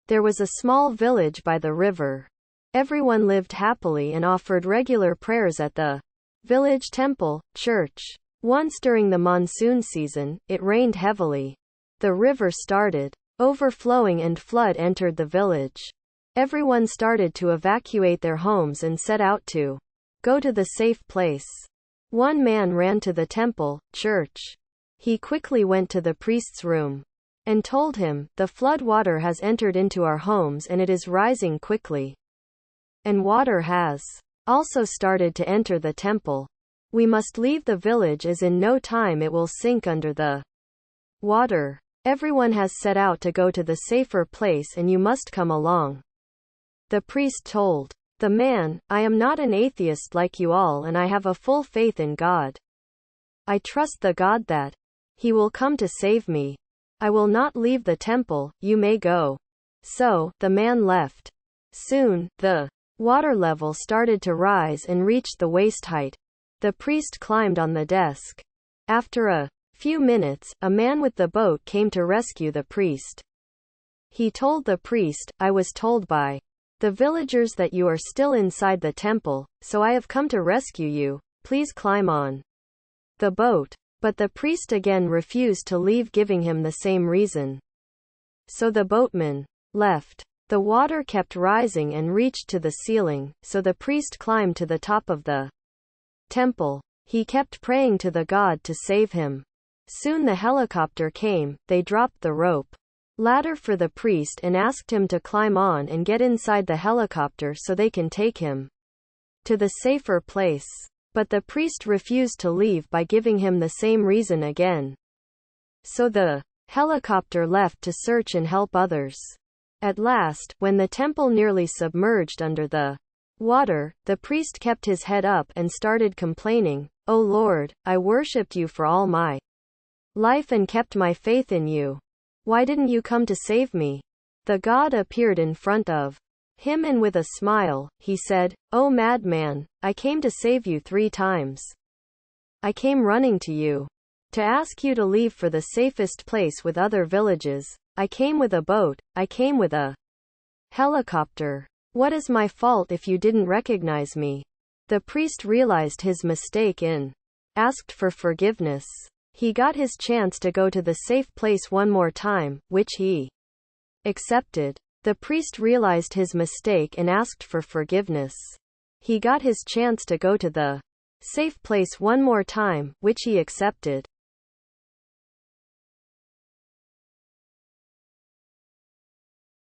There was a small village by the river. Everyone lived happily and offered regular prayers at the village temple, church. Once during the monsoon season, it rained heavily. The river started overflowing and flood entered the village. Everyone started to evacuate their homes and set out to go to the safe place. One man ran to the temple, church. He quickly went to the priest's room and told him, "The flood water has entered into our homes and it is rising quickly. And water has also started to enter the temple. We must leave the village as in no time it will sink under the water. Everyone has set out to go to the safer place and you must come along." The priest told the man, "I am not an atheist like you all and I have a full faith in God. I trust the God that He will come to save me. I will not leave the temple, you may go." So, the man left. Soon, the water level started to rise and reached the waist height. The priest climbed on the desk. After a few minutes, a man with the boat came to rescue the priest. He told the priest, "I was told by the villagers that you are still inside the temple, so I have come to rescue you. Please climb on the boat." But the priest again refused to leave, giving him the same reason. So the boatman left. The water kept rising and reached to the ceiling, so the priest climbed to the top of the temple. He kept praying to the God to save him. Soon the helicopter came. They dropped the rope ladder for the priest and asked him to climb on and get inside the helicopter so they can take him to the safer place. But the priest refused to leave by giving him the same reason again. So the helicopter left to search and help others. At last, when the temple nearly submerged under the water, the priest kept his head up and started complaining, "O Lord, I worshipped you for all my life and kept my faith in you. Why didn't you come to save me?" The God appeared in front of him and with a smile, he said, "O madman, I came to save you 3 times. I came running to you to ask you to leave for the safest place with other villages. I came with a boat, I came with a helicopter. What is my fault if you didn't recognize me?" The priest realized his mistake and asked for forgiveness. He got his chance to go to the safe place one more time, which he accepted. The priest realized his mistake and asked for forgiveness. He got his chance to go to the safe place one more time, which he accepted.